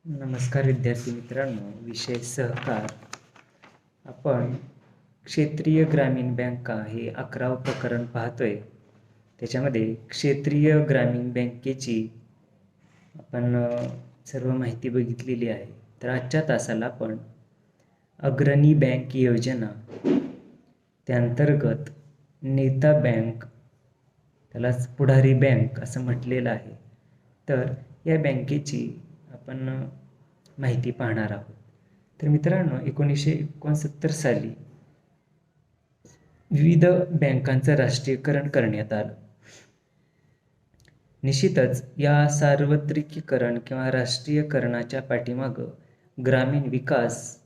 नमस्कार विद्यार्थी मित्रांनो, विषय सहकार. आपण क्षेत्रीय ग्रामीण बँका हे 11व प्रकरण पाहतोय. त्याच्यामध्ये क्षेत्रीय ग्रामीण बँकेची आपण सर्व माहिती बघितलेली आहे. तर आजच्या तासाला आपण अग्रणी बँक योजना, त्याअंतर्गत नेता बँक, त्यालाच पुढारी बँक असं म्हटलेलं आहे. तर या बँकेची आपण माहिती पाहणार आहोत. तर मित्रांनो, 1969 साली विविध बँकांचं राष्ट्रीयकरण करण्यात आलं. निश्चितच या सार्वत्रिकीकरण किंवा राष्ट्रीयकरणाच्या पाठीमागं ग्रामीण विकास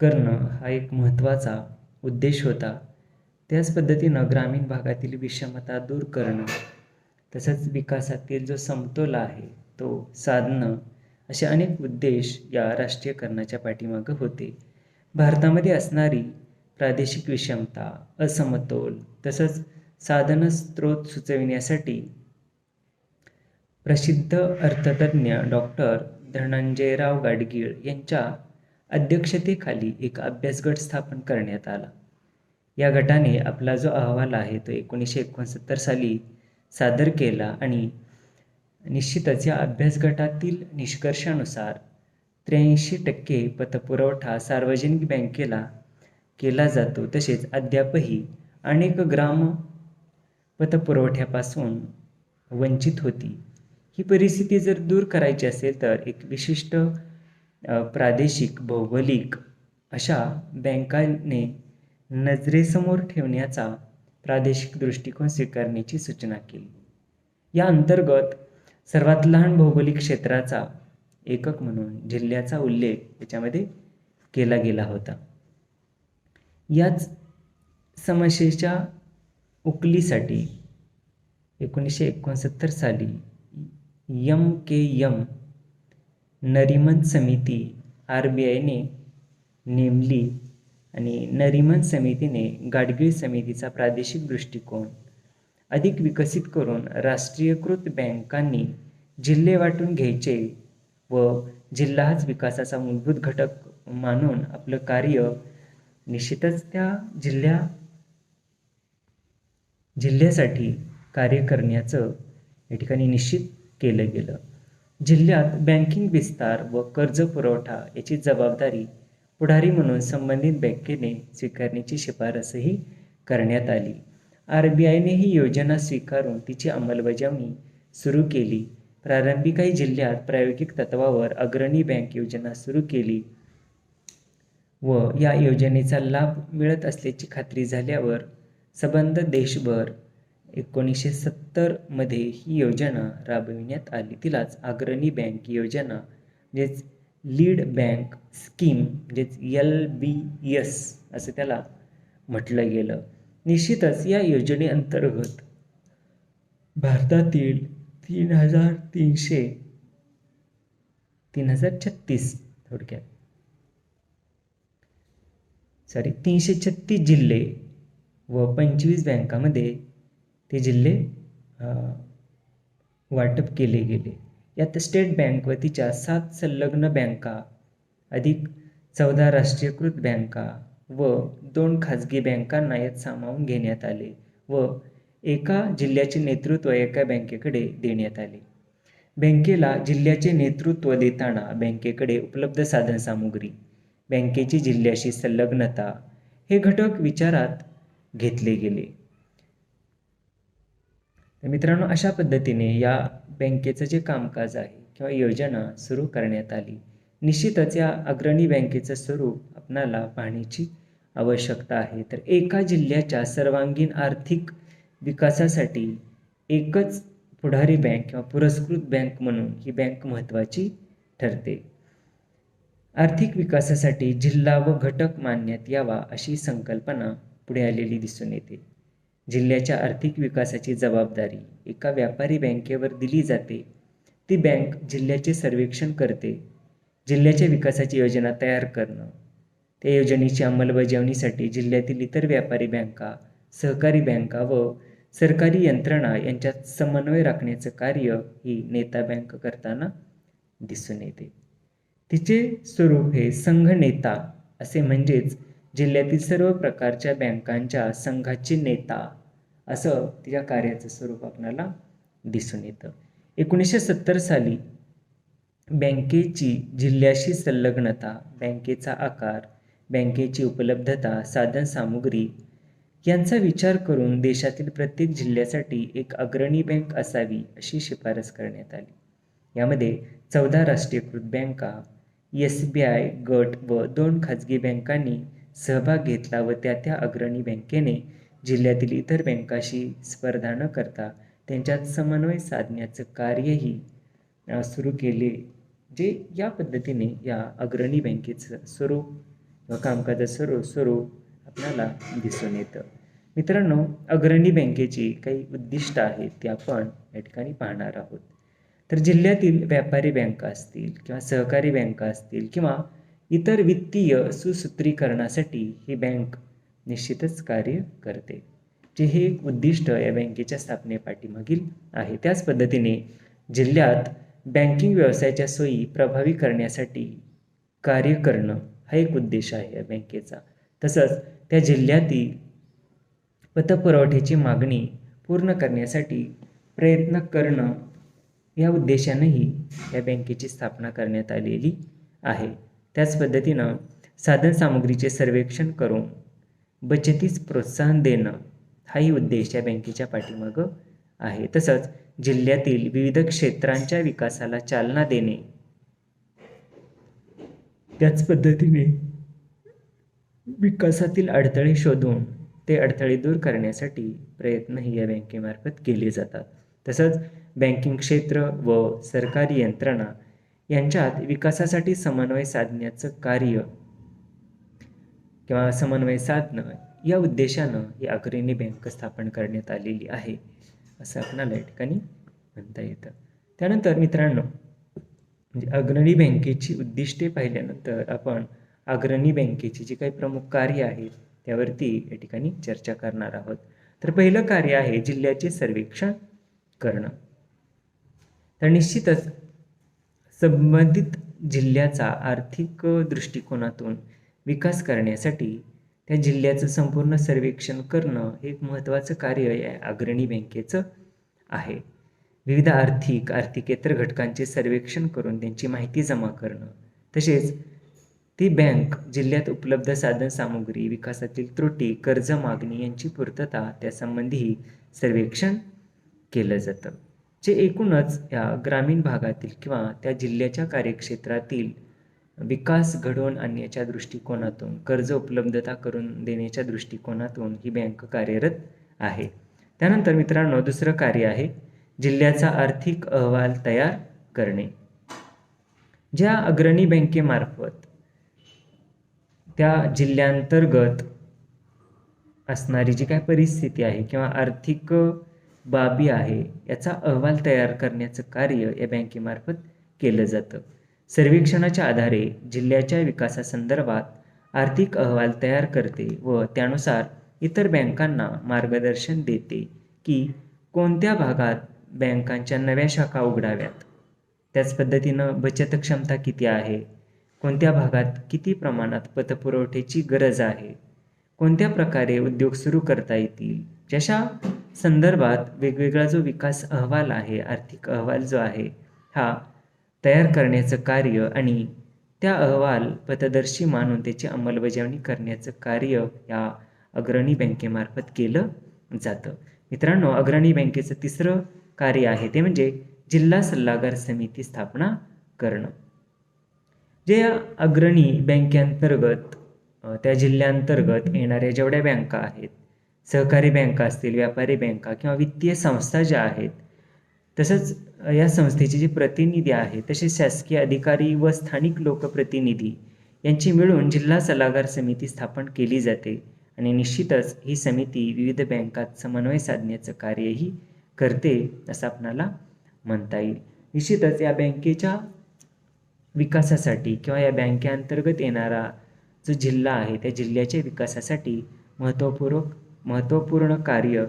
करणं हा एक महत्त्वाचा उद्देश होता. त्याच पद्धतीनं ग्रामीण भागातील विषमता दूर करणं, तसंच विकासातील जो समतोल आहे तो साधणं, असे अनेक उद्देश या राष्ट्रीयकरणाच्या पाठीमागं होते. भारतामध्ये असणारी प्रादेशिक विषमता, असमतोल तसंच साधन स्रोत सुचविण्यासाठी प्रसिद्ध अर्थतज्ञ डॉक्टर धनंजयराव गाडगीळ यांच्या अध्यक्षतेखाली एक अभ्यासगट स्थापन करण्यात आला. या गटाने आपला जो अहवाल आहे तो 1969 साली सादर केला आणि निश्चितच या अभ्यासगटातील निष्कर्षानुसार 83% पतपुरवठा सार्वजनिक बँकेला केला जातो. तसेच अद्यापही अनेक ग्राम पतपुरवठ्यापासून वंचित होती. ही परिस्थिती जर दूर करायची असेल तर एक विशिष्ट प्रादेशिक भौगोलिक अशा बँकांनी नजरेसमोर ठेवण्याचा प्रादेशिक दृष्टिकोन स्वीकारण्याची सूचना केली. या अंतर्गत सर्वात लहान भौगोलिक क्षेत्राचा एकक म्हणून जिल्ह्याचा उल्लेख याच्यामध्ये केला गेला होता. याच समस्येच्या उकलीसाठी 1969 साली MKM नरीमन समिती RBIने नेमली आणि नरीमन समितीने गाडगीळ समितीचा प्रादेशिक दृष्टिकोन अधिक विकसित करून राष्ट्रीयकृत बँकांनी जिल्हे वाटून घ्यायचे व जिल्हा हाच विकासाचा मूलभूत घटक मानून आपलं कार्य निश्चितच त्या जिल्ह्यासाठी कार्य करण्याचं या ठिकाणी निश्चित केलं गेलं. जिल्ह्यात बँकिंग विस्तार व कर्ज पुरवठा याची जबाबदारी पुढारी म्हणून संबंधित बँकेने स्वीकारण्याची शिफारसही करण्यात आली. RBIने ही योजना स्वीकारून तिची अंमलबजावणी सुरू केली. प्रारंभी काही जिल्ह्यात प्रायोगिक तत्वावर अग्रणी बँक योजना सुरू केली व या योजनेचा लाभ मिळत असल्याची खात्री झाल्यावर संबंध देशभर 1970 मध्ये ही योजना राबविण्यात आली. तिलाच अग्रणी बँक योजना म्हणजेच लीड बँक स्कीम म्हणजेच LBS असं त्याला म्हटलं गेलं. निश्चितच या योजनेअंतर्गत भारतातील 336 जिल्हे व 25 बँकामध्ये ते जिल्हे वाटप केले गेले. यात स्टेट बँक व तिच्या 7 संलग्न बँका अधिक 14 राष्ट्रीयकृत बँका व 2 खाजगी बँकांना यात सामावून घेण्यात आले व एका जिल्ह्याचे नेतृत्व एका बँकेकडे देण्यात आले. बँकेला जिल्ह्याचे नेतृत्व देताना बँकेकडे उपलब्ध साधनसामुग्री, बँकेची जिल्ह्याशी संलग्नता हे घटक विचारात घेतले गेले. तर मित्रांनो, अशा पद्धतीने या बँकेचं जे कामकाज आहे किंवा योजना सुरू करण्यात आली. निश्चितच या अग्रणी बँकेचं स्वरूप आपणाला पाहण्याची आवश्यकता आहे. तर एका जिल्ह्याच्या सर्वांगीण आर्थिक विकासासाठी एकच पुढारी बँक किंवा पुरस्कृत बँक म्हणून ही बँक महत्त्वाची ठरते. आर्थिक विकासासाठी जिल्हा व घटक मानण्यात यावा अशी संकल्पना पुढे आलेली दिसून येते. जिल्ह्याच्या आर्थिक विकासाची जबाबदारी एका व्यापारी बँकेवर दिली जाते. ती बँक जिल्ह्याचे सर्वेक्षण करते, जिल्ह्याच्या विकासाची योजना तयार करणं, त्या योजनेची अंमलबजावणीसाठी जिल्ह्यातील इतर व्यापारी बँका, सहकारी बँका व सरकारी यंत्रणा यांच्यात समन्वय राखण्याचं कार्य ही नेता बँक करताना दिसून येते. तिचे स्वरूप हे संघनेता असे, म्हणजेच जिल्ह्यातील सर्व प्रकारच्या बँकांच्या संघाचे नेता असं तिच्या कार्याचं स्वरूप आपल्याला दिसून येतं. 1970 साली बँकेची जिल्ह्याशी संलग्नता, बँकेचा आकार, बँकेची उपलब्धता, साधनसामुग्री यांचा विचार करून देशातील प्रत्येक जिल्ह्यासाठी एक अग्रणी बँक असावी अशी शिफारस करण्यात आली. यामध्ये 14 राष्ट्रीयकृत बँका, SBI गट व 2 खाजगी बँकांनी सहभाग घेतला व त्या अग्रणी बँकेने जिल्ह्यातील इतर बँकाशी स्पर्धा न करता त्यांच्यात समन्वय साधण्याचं कार्यही सुरू केले, जे या पद्धतीने या अग्रणी बँकेचं स्वरूप व कामकाजाचं स्वरूप आपल्याला दिसून येतं. मित्रांनो, अग्रणी बँकेची काही उद्दिष्ट आहेत ते आपण या ठिकाणी पाहणार आहोत. तर जिल्ह्यातील व्यापारी बँका असतील किंवा सहकारी बँका असतील किंवा इतर वित्तीय सुसूत्रीकरणासाठी ही बँक निश्चितच कार्य करते, जे हे एक उद्दिष्ट या बँकेच्या स्थापनेपाठीमागील आहे. त्याच पद्धतीने जिल्ह्यात बँकिंग व्यवसायाच्या सोयी प्रभावी करण्यासाठी कार्य करणं हा एक उद्देश आहे या बँकेचा. तसंच त्या जिल्ह्यातील पतपुरवठ्याची मागणी पूर्ण करण्यासाठी प्रयत्न करणं या उद्देशानेही या बँकेची स्थापना करण्यात आलेली आहे. त्याच पद्धतीनं साधनसामुग्रीचे सर्वेक्षण करून बचतीस प्रोत्साहन देणं हाही उद्देश या बँकेच्या पाठीमागं आहे. तसंच जिल्ह्यातील विविध क्षेत्रांच्या विकासाला चालना देणे, त्याच पद्धतीने विकासातील अडथळे शोधून ते अडथळे दूर करण्यासाठी प्रयत्नही या बँकेमार्फत केले जातात. तसंच बँकिंग क्षेत्र व सरकारी यंत्रणा यांच्यात विकासासाठी समन्वय साधण्याचं कार्य किंवा समन्वय साधणं या उद्देशानं ही अग्रणी बँक स्थापन करण्यात आलेली आहे असं आपल्याला या ठिकाणी म्हणता येतं. त्यानंतर मित्रांनो, म्हणजे अग्रणी बँकेची उद्दिष्टे पाहिल्यानंतर आपण अग्रणी बँकेची जी काही प्रमुख कार्य आहेत त्यावरती या ठिकाणी चर्चा करणार आहोत. तर पहिलं कार्य आहे जिल्ह्याचे सर्वेक्षण करणं. तर निश्चितच संबंधित जिल्ह्याचा आर्थिक दृष्टिकोनातून विकास करण्यासाठी त्या जिल्ह्याचं संपूर्ण सर्वेक्षण करणं हे एक महत्त्वाचं कार्य या अग्रणी बँकेचं आहे. विविध आर्थिकेतर घटकांचे सर्वेक्षण करून त्यांची माहिती जमा करणं, तसेच ती बँक जिल्ह्यात उपलब्ध साधनसामुग्री, विकासातील त्रुटी, कर्ज मागणी यांची पूर्तता त्यासंबंधीही सर्वेक्षण केलं जातं, जे एकूणच या ग्रामीण भागातील किंवा त्या जिल्ह्याच्या कार्यक्षेत्रातील विकास घडवून आणण्याच्या दृष्टिकोनातून, कर्ज उपलब्धता करून देण्याच्या दृष्टिकोनातून ही बँक कार्यरत आहे. त्यानंतर मित्रांनो, दुसरं कार्य आहे जिल्ह्याचा आर्थिक अहवाल तयार करणे. ज्या अग्रणी बँकेमार्फत त्या जिल्ह्यांतर्गत असणारी जी काय परिस्थिती आहे किंवा आर्थिक बाबी आहे याचा अहवाल तयार करण्याचं कार्य या बँकेमार्फत केलं जातं. सर्वेक्षणाच्या आधारे जिल्ह्याच्या विकासासंदर्भात आर्थिक अहवाल तयार करते व त्यानुसार इतर बँकांना मार्गदर्शन देते की कोणत्या भागात बँकांच्या नव्या शाखा उघडाव्यात, त्याच पद्धतीनं बचत क्षमता किती आहे, कोणत्या भागात किती प्रमाणात पतपुरवठ्याची गरज आहे, कोणत्या प्रकारे उद्योग सुरू करता येतील, जशा संदर्भात वेगवेगळा जो विकास अहवाल आहे, आर्थिक अहवाल जो आहे हा तयार करण्याचं कार्य आणि त्या अहवाल पथदर्शी मानून त्याची अंमलबजावणी करण्याचं कार्य या अग्रणी बँकेमार्फत केलं जातं. मित्रांनो, अग्रणी बँकेचं तिसरं कार्य आहे ते म्हणजे जिल्हा सल्लागार समिती स्थापना करणं. जे या अग्रणी बँकेअंतर्गत त्या जिल्ह्यांतर्गत येणाऱ्या जेवढ्या बँका आहेत, सहकारी बँका असतील, व्यापारी बँका किंवा वित्तीय संस्था ज्या आहेत, तसंच या संस्थेचे जे प्रतिनिधी आहेत, तसेच शासकीय अधिकारी व स्थानिक लोकप्रतिनिधी यांची मिळून जिल्हा सल्लागार समिती स्थापन केली जाते आणि निश्चितच ही समिती विविध बँकात समन्वय साधण्याचं कार्यही करते असं आपणाला म्हणता येईल. निश्चितच या बँकेच्या विकासासाठी किंवा या बँकेअंतर्गत येणारा जो जिल्हा आहे त्या जिल्ह्याच्या विकासासाठी महत्त्वपूर्ण कार्य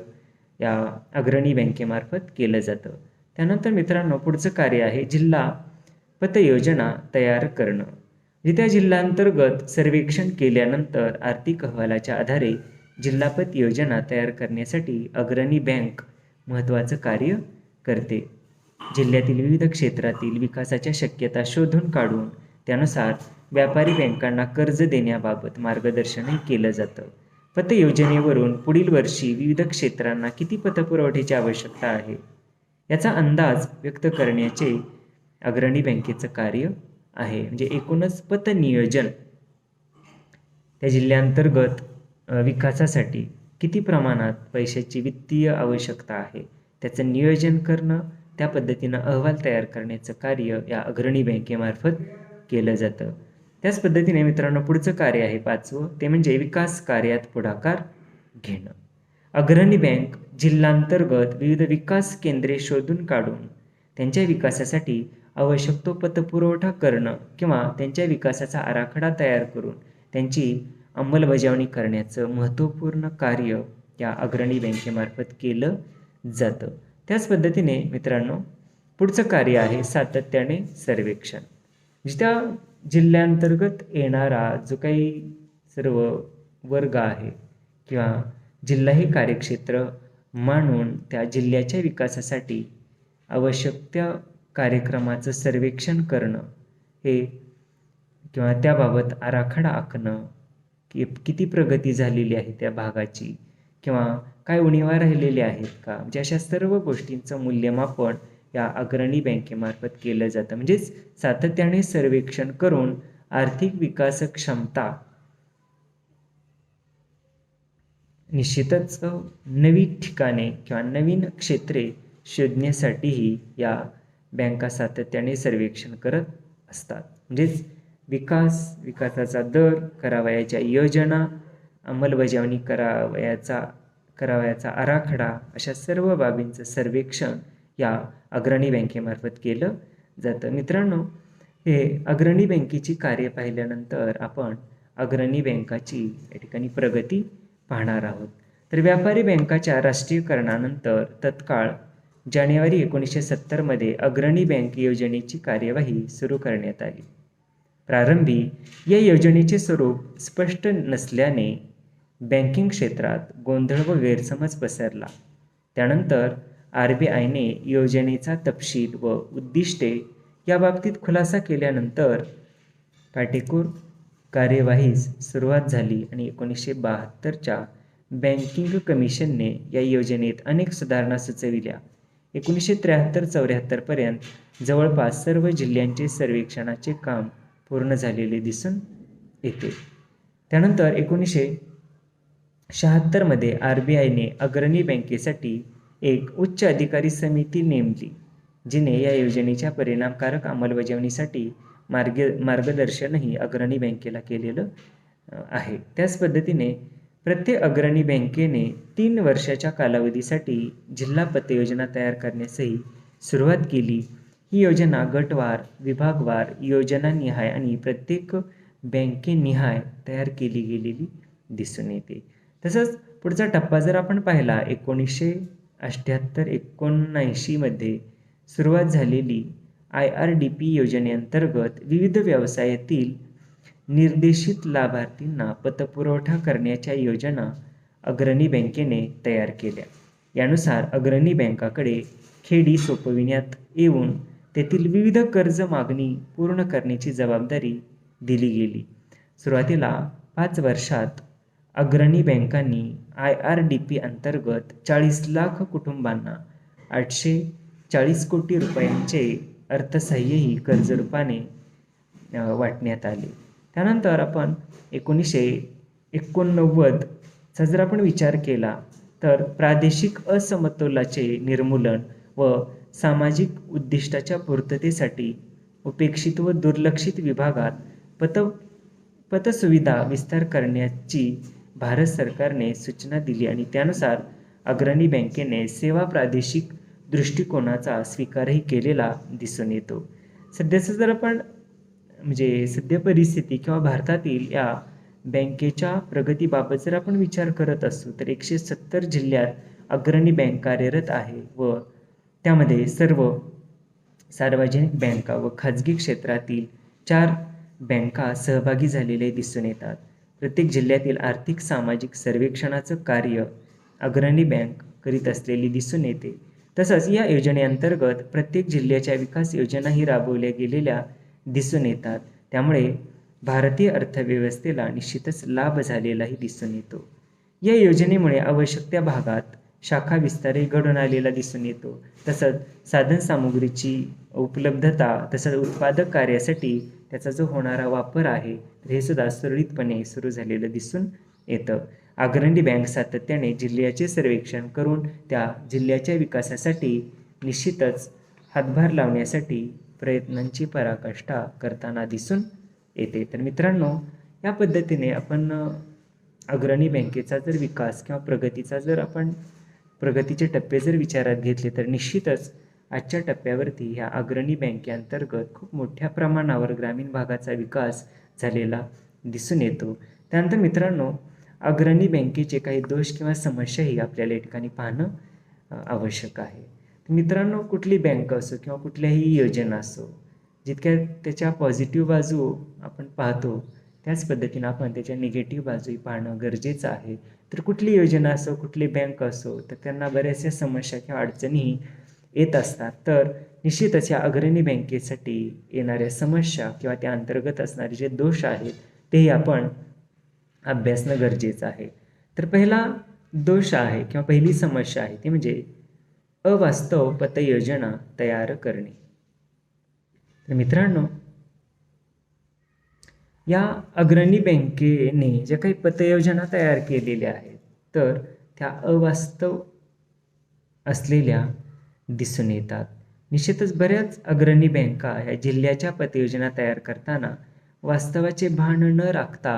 या अग्रणी बँकेमार्फत केलं जातं. त्यानंतर मित्रांनो, पुढचं कार्य आहे जिल्हा पतयोजना तयार करणं. म्हणजे त्या जिल्ह्यांतर्गत सर्वेक्षण केल्यानंतर आर्थिक अहवालाच्या आधारे जिल्हापत योजना तयार करण्यासाठी अग्रणी बँक महत्त्वाचं कार्य करते. जिल्ह्यातील विविध क्षेत्रातील विकासाच्या शक्यता शोधून काढून त्यानुसार व्यापारी बँकांना कर्ज देण्याबाबत मार्गदर्शनही केलं जातं. पतयोजनेवरून पुढील वर्षी विविध क्षेत्रांना किती पतपुरवठ्याची आवश्यकता आहे याचा अंदाज व्यक्त करण्याचे अग्रणी बँकेचं कार्य आहे. म्हणजे एकूणच पतनियोजन त्या जिल्ह्यांतर्गत विकासासाठी किती प्रमाणात पैशाची वित्तीय आवश्यकता आहे त्याचं नियोजन करणं, त्या पद्धतीनं अहवाल तयार करण्याचं कार्य या अग्रणी बँकेमार्फत केलं जातं. त्याच पद्धतीने मित्रांनो पुढचं कार्य आहे 5वं, ते म्हणजे विकास कार्यात पुढाकार घेणं. अग्रणी बँक जिल्ह्यांतर्गत विविध विकास केंद्रे शोधून काढून त्यांच्या विकासासाठी आवश्यक तो पतपुरवठा करणं किंवा त्यांच्या विकासाचा आराखडा तयार करून त्यांची अंमलबजावणी करण्याचं महत्त्वपूर्ण कार्य या अग्रणी बँकेमार्फत केलं जातं. त्याच पद्धतीने मित्रांनो पुढचं कार्य आहे सातत्याने सर्वेक्षण. म्हणजे त्या जिल्ह्यांतर्गत येणारा जो काही सर्व वर्ग आहे किंवा जिल्हा हे कार्यक्षेत्र मानून त्या जिल्ह्याच्या विकासासाठी आवश्यक त्या कार्यक्रमाचं सर्वेक्षण करणं हे किंवा त्याबाबत आराखडा आखणं की किती प्रगती झालेली आहे त्या भागाची किंवा काय उणिवा राहिलेल्या आहेत का, म्हणजे अशा सर्व गोष्टींचं मूल्यमापन या अग्रणी बँकेमार्फत केलं जातं. म्हणजेच सातत्याने सर्वेक्षण करून आर्थिक विकास क्षमता निश्चितच नवी ठिकाणे किंवा नवीन क्षेत्रे शोधण्यासाठीही या बँका सातत्याने सर्वेक्षण करत असतात. म्हणजेच विकासाचा दर, करावयाच्या योजना, अंमलबजावणी करावयाचा आराखडा अशा सर्व बाबींचं सर्वेक्षण या अग्रणी बँकेमार्फत केलं जातं. मित्रांनो हे अग्रणी बँकेची कार्य पाहिल्यानंतर आपण अग्रणी बँकाची या ठिकाणी प्रगती पाहणार आहोत. तर व्यापारी बँकाच्या राष्ट्रीयकरणानंतर तत्काळ जानेवारी 1970 मध्ये अग्रणी बँक योजनेची कार्यवाही सुरू करण्यात आली. प्रारंभी या योजनेचे स्वरूप स्पष्ट नसल्याने बँकिंग क्षेत्रात गोंधळ व गैरसमज पसरला. त्यानंतर RBIने योजनेचा तपशील व उद्दिष्टे याबाबतीत खुलासा केल्यानंतर काटेकोर कार्यवाहीस सुरुवात झाली आणि 1972च्या बँकिंग कमिशनने या योजनेत अनेक सुधारणा सुचविल्या. 1973-74 पर्यंत जवळपास सर्व जिल्ह्यांचे सर्वेक्षणाचे काम पूर्ण झालेले दिसून येते. त्यानंतर 1976 मध्ये RBIने अग्रणी बँकेसाठी एक उच्च अधिकारी समिती नेमली, जिने या योजनेच्या परिणामकारक अंमलबजावणीसाठी मार्गदर्शनही अग्रणी बँकेला केलेलं आहे. त्याच पद्धतीने प्रत्येक अग्रणी बँकेने 3 वर्षाच्या कालावधीसाठी जिल्हा पतयोजना तयार करण्यासही सुरुवात केली. ही योजना गटवार, विभागवार, योजनानिहाय आणि प्रत्येक बँकेनिहाय तयार केली गेलेली दिसून येते. तसंच पुढचा टप्पा जर आपण पाहिला 1978-79 मध्ये सुरुवात झालेली IRDP योजनेअंतर्गत विविध व्यवसायातील निर्देशित लाभार्थींना पतपुरवठा करण्याच्या योजना अग्रणी बँकेने तयार केल्या. यानुसार अग्रणी बँकाकडे खेडी सोपविण्यात येऊन तेथील विविध कर्ज मागणी पूर्ण करण्याची जबाबदारी दिली गेली. सुरुवातीला 5 वर्षात अग्रणी बँकांनी IRDP अंतर्गत 40 लाख कुटुंबांना 840 कोटी रुपयांचे अर्थसहाय्यही कर्जरूपाने वाटण्यात आले. त्यानंतर आपण 1989चा जर आपण विचार केला तर प्रादेशिक असमतोलाचे निर्मूलन व सामाजिक उद्दिष्टाच्या पूर्ततेसाठी उपेक्षित व दुर्लक्षित विभागात पतसुविधा विस्तार करण्याची भारत सरकारने सूचना दिली आणि त्यानुसार अग्रणी बँकेने सेवा प्रादेशिक दृष्टिकोनाचा स्वीकारही केलेला दिसून येतो. सध्याचं जर आपण म्हणजे सध्या परिस्थिती किंवा भारतातील या बँकेच्या प्रगतीबाबत जर आपण विचार करत असू तर 170 जिल्ह्यात अग्रणी बँक कार्यरत आहे व त्यामध्ये सर्व सार्वजनिक बँका व खाजगी क्षेत्रातील 4 बँका सहभागी झालेले दिसून येतात. प्रत्येक जिल्ह्यातील आर्थिक सामाजिक सर्वेक्षणाचं कार्य अग्रणी बँक करीत असलेली दिसून येते. तसंच या योजनेअंतर्गत प्रत्येक जिल्ह्याच्या विकास योजनाही राबवल्या गेलेल्या दिसून येतात. त्यामुळे भारतीय अर्थव्यवस्थेला निश्चितच लाभ झालेलाही दिसून येतो. या योजनेमुळे आवश्यक त्या भागात शाखा विस्तारही घडून आलेला दिसून येतो. तसंच साधनसामुग्रीची उपलब्धता, तसंच उत्पादक कार्यासाठी त्याचा जो होणारा वापर आहे तर हे सुद्धा सुरळीतपणे सुरू झालेलं दिसून येतं. अग्रणी बँक सातत्याने जिल्ह्याचे सर्वेक्षण करून त्या जिल्ह्याच्या विकासासाठी निश्चितच हातभार लावण्यासाठी प्रयत्नांची पराकाष्ठा करताना दिसून येते. तर मित्रांनो, या पद्धतीने आपण अग्रणी बँकेचा जर विकास किंवा प्रगतीचा जर आपण प्रगतीचे टप्पे जर विचारात घेतले तर निश्चितच आजच्या टप्प्यावरती ह्या अग्रणी बँकेअंतर्गत खूप मोठ्या प्रमाणावर ग्रामीण भागाचा विकास झालेला दिसून येतो. त्यानंतर मित्रांनो, अग्रणी बँकेचे काही दोष किंवा समस्याही आपल्याला या ठिकाणी पाहणं आवश्यक आहे. मित्रांनो, कुठली बँक असो किंवा कुठल्याही योजना असो, जितक्या त्याच्या पॉझिटिव्ह बाजू आपण पाहतो त्याच पद्धतीनं आपण त्याच्या निगेटिव्ह बाजूही पाहणं गरजेचं आहे. तर कुठली योजना असो, कुठली बँक असो, तर त्यांना बऱ्याचशा समस्या किंवा अडचणी येत असतात. तर निश्चितच या अग्रणी बँकेसाठी येणाऱ्या समस्या किंवा त्या अंतर्गत असणारे जे दोष आहेत तेही आपण अभ्यासणं गरजेचं आहे. तर पहिला दोष आहे किंवा पहिली समस्या आहे ती म्हणजे अवास्तव पतयोजना तयार करणे. तर मित्रांनो, या अग्रणी बँकेने ज्या काही पतयोजना तयार केलेल्या आहेत तर त्या अवास्तव असलेल्या दिसून येतात. निश्चितच बऱ्याच अग्रणी बँका ह्या जिल्ह्याच्या पतयोजना तयार करताना वास्तवाचे भान न राखता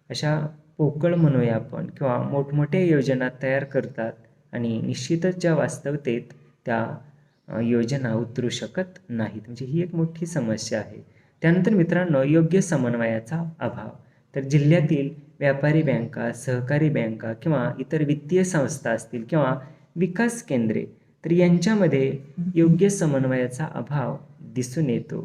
अशा पोकळ म्हणूया आपण किंवा मोठमोठ्या योजना तयार करतात आणि निश्चितच ज्या वास्तवतेत त्या योजना उतरू शकत नाहीत. म्हणजे ही एक मोठी समस्या आहे. त्यानंतर मित्रांनो, योग्य समन्वयाचा अभाव. तर जिल्ह्यातील व्यापारी बँका, सहकारी बँका किंवा इतर वित्तीय संस्था असतील किंवा विकास केंद्रे तर यांच्यामध्ये योग्य समन्वयाचा अभाव दिसून येतो,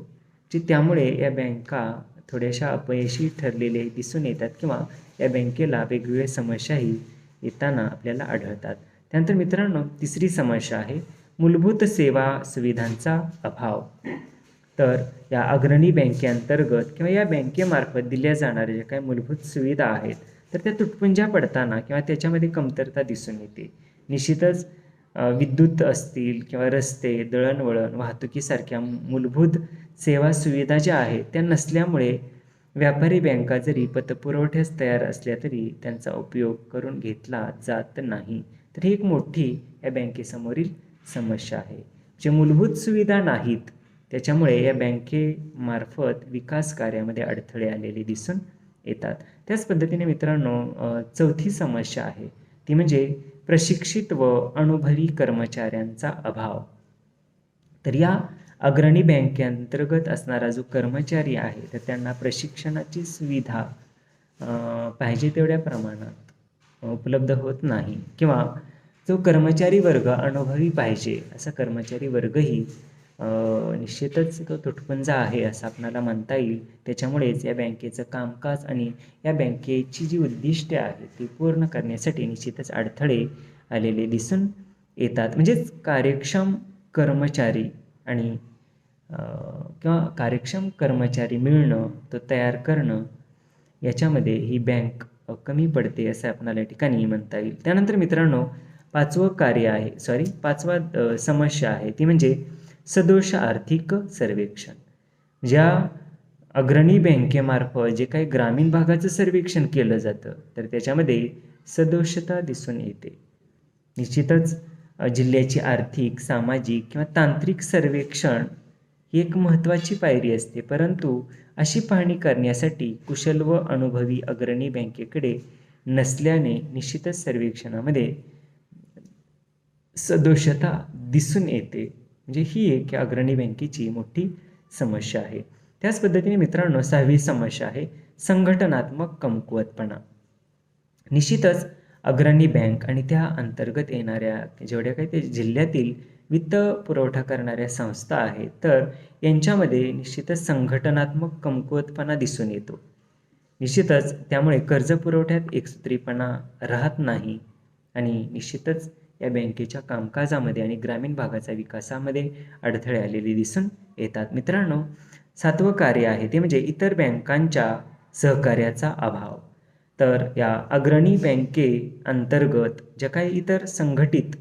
की त्यामुळे या बँका थोड्याशा अपयशी ठरलेले दिसून येतात किंवा या बँकेला वेगवेगळ्या समस्याही येताना आपल्याला आढळतात. त्यानंतर मित्रांनो, तिसरी समस्या आहे मूलभूत सेवा सुविधांचा अभाव. तर या अग्रणी बँकेअंतर्गत किंवा या बँकेमार्फत दिल्या जाणाऱ्या ज्या काही मूलभूत सुविधा आहेत तर त्या तुटपुंज्या पडताना किंवा त्याच्यामध्ये कमतरता दिसून येते. निश्चितच विद्युत असतील किंवा रस्ते, दळणवळण, वाहतुकीसारख्या मूलभूत सेवा सुविधा ज्या आहेत त्या नसल्यामुळे व्यापारी बँका जरी पतपुरवठ्यास तयार असल्या तरी त्यांचा उपयोग करून घेतला जात नाही. तर ही एक मोठी या बँकेसमोरील समस्या आहे. जे मूलभूत सुविधा नाहीत त्याच्यामुळे या बँकेमार्फत विकास कार्यामध्ये अडथळे आलेले दिसून येतात. त्याच पद्धतीने मित्रांनो, चौथी समस्या आहे ती म्हणजे प्रशिक्षित व अनुभवी कर्मचाऱ्यांचा अभाव. तर या अग्रणी बँकेअंतर्गत असणारा जो कर्मचारी आहे तर त्यांना प्रशिक्षणाची सुविधा पाहिजे तेवढ्या प्रमाणात उपलब्ध होत नाही किंवा जो कर्मचारी वर्ग अनुभवी पाहिजे असा कर्मचारी वर्गही निश्चितच तो तुटपुंजा आहे असं आपल्याला म्हणता येईल. त्याच्यामुळेच या बँकेचं कामकाज आणि या बँकेची जी उद्दिष्टे आहेत ती पूर्ण करण्यासाठी निश्चितच अडथळे आलेले दिसून येतात. म्हणजेच कार्यक्षम कर्मचारी आणि किंवा कार्यक्षम कर्मचारी मिळणं, तो तयार करणं याच्यामध्ये ही बँक कमी पडते असं आपल्याला या ठिकाणी म्हणता येईल. त्यानंतर मित्रांनो, पाचवा समस्या आहे ती म्हणजे सदोष आर्थिक सर्वेक्षण. ज्या अग्रणी बँकेमार्फत जे काही ग्रामीण भागाचं सर्वेक्षण केलं जातं तर त्याच्यामध्ये सदोषता दिसून येते. निश्चितच जिल्ह्याची आर्थिक, सामाजिक किंवा तांत्रिक सर्वेक्षण ही एक महत्त्वाची पायरी असते, परंतु अशी पाहणी करण्यासाठी कुशल व अनुभवी अग्रणी बँकेकडे नसल्याने निश्चितच सर्वेक्षणामध्ये सदोषता दिसून येते. म्हणजे ही एक अग्रणी बँकेची मोठी समस्या आहे. त्याच पद्धतीने मित्रांनो, 6वी समस्या आहे संघटनात्मक कमकुवतपणा. निश्चितच अग्रणी बँक आणि त्या अंतर्गत येणाऱ्या जेवढ्या काही ते जिल्ह्यातील वित्त पुरवठा करणाऱ्या संस्था आहेत, तर यांच्यामध्ये निश्चितच संघटनात्मक कमकुवतपणा दिसून येतो. निश्चितच त्यामुळे कर्ज पुरवठ्यात एकसूत्रीपणा राहत नाही आणि निश्चितच या बँकेच्या कामकाजामध्ये आणि ग्रामीण भागाच्या विकासामध्ये अडथळे आलेले दिसून येतात. मित्रांनो, 7वं कार्य आहे ते म्हणजे इतर बँकांच्या सहकार्याचा अभाव. तर या अग्रणी बँकेअंतर्गत ज्या काही इतर संघटित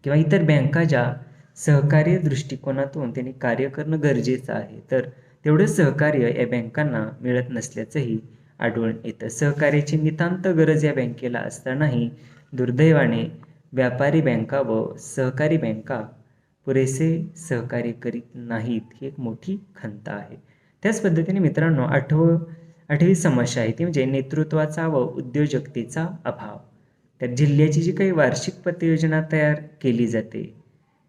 किंवा इतर बँका ज्या सहकार्य दृष्टिकोनातून त्यांनी कार्य करणं गरजेचं आहे, तर तेवढं सहकार्य या बँकांना मिळत नसल्याचंही आढळून येतं. सहकार्याची नितांत गरज या बँकेला असतानाही दुर्दैवाने व्यापारी बँका व सहकारी बँका पुरेसे सहकार्य करीत नाहीत, ही एक मोठी खंत आहे. त्याच पद्धतीने मित्रांनो, आठवी समस्या आहे ती म्हणजे नेतृत्वाचा व उद्योजकतेचा अभाव. तर जिल्ह्याची जी काही वार्षिक पतयोजना तयार केली जाते,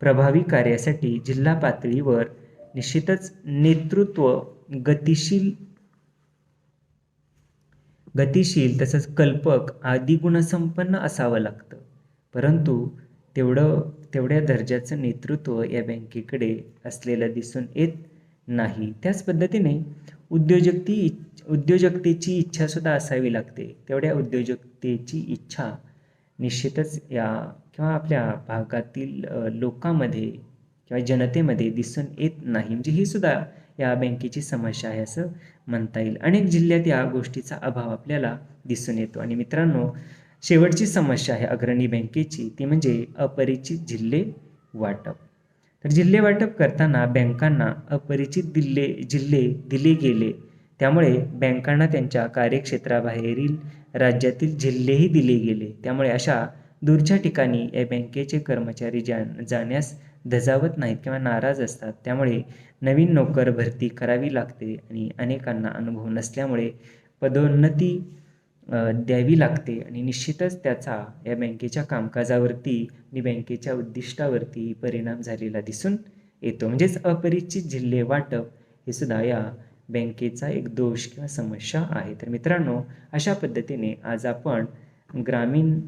प्रभावी कार्यासाठी जिल्हा पातळीवर निश्चितच नेतृत्व गतिशील तसंच कल्पक आदी गुणसंपन्न असावं लागतं. परंतु तेवढ्या दर्जाचं नेतृत्व या बँकेकडे असलेलं दिसून येत नाही. त्याच पद्धतीने उद्योजकतेची इच्छासुद्धा असावी लागते. तेवढ्या उद्योजकतेची इच्छा निश्चितच किंवा आपल्या भागातील लोकांमध्ये किंवा जनतेमध्ये दिसून येत नाही. म्हणजे ही सुद्धा या बँकेची समस्या आहे असं म्हणता येईल. अनेक जिल्ह्यात या गोष्टीचा अभाव आपल्याला दिसून येतो. आणि मित्रांनो, शेवटची समस्या आहे अग्रणी बँकेची, ती म्हणजे अपरिचित जिल्हे वाटप. तर जिल्हे वाटप करताना बँकांना अपरिचित जिल्हे दिले गेले, त्यामुळे बँकांना त्यांच्या कार्यक्षेत्राबाहेरील राज्यातील जिल्हेही दिले गेले. त्यामुळे अशा दूरच्या ठिकाणी या बँकेचे कर्मचारी जाण्यास धजावत नाहीत किंवा नाराज असतात. त्यामुळे नवीन नोकर भरती करावी लागते आणि अनेकांना अनुभव नसल्यामुळे पदोन्नती द्यावी लागते आणि निश्चितच त्याचा या बँकेच्या कामकाजावरती आणि बँकेच्या उद्दिष्टावरती परिणाम झालेला दिसून येतो. म्हणजेच अपरिचित जिल्हे वाटप हे सुद्धा या बँकेचा एक दोष किंवा समस्या आहे. तर मित्रांनो, अशा पद्धतीने आज आपण ग्रामीण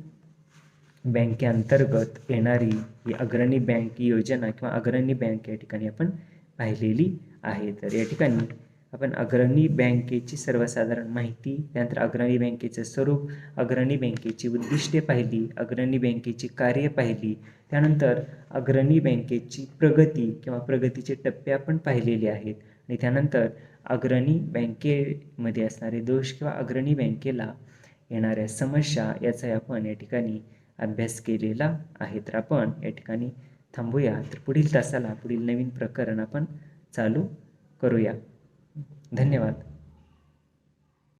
बँकेअंतर्गत येणारी ही अग्रणी बँक योजना किंवा अग्रणी बँक या ठिकाणी आपण पाहिलेली आहे. तर या ठिकाणी आपण अग्रणी बँकेची सर्वसाधारण माहिती, त्यानंतर अग्रणी बँकेचं स्वरूप, अग्रणी बँकेची उद्दिष्टे पाहिली, अग्रणी बँकेची कार्य पाहिली, त्यानंतर अग्रणी बँकेची प्रगती किंवा प्रगतीचे टप्पे आपण पाहिलेले आहेत आणि त्यानंतर अग्रणी बँकेमध्ये असणारे दोष किंवा अग्रणी बँकेला येणाऱ्या समस्या याचा आपण या ठिकाणी अभ्यास केलेला आहे. तर आपण या ठिकाणी थांबूया. तर पुढील तासाला पुढील नवीन प्रकरण आपण चालू करूया. धन्यवाद.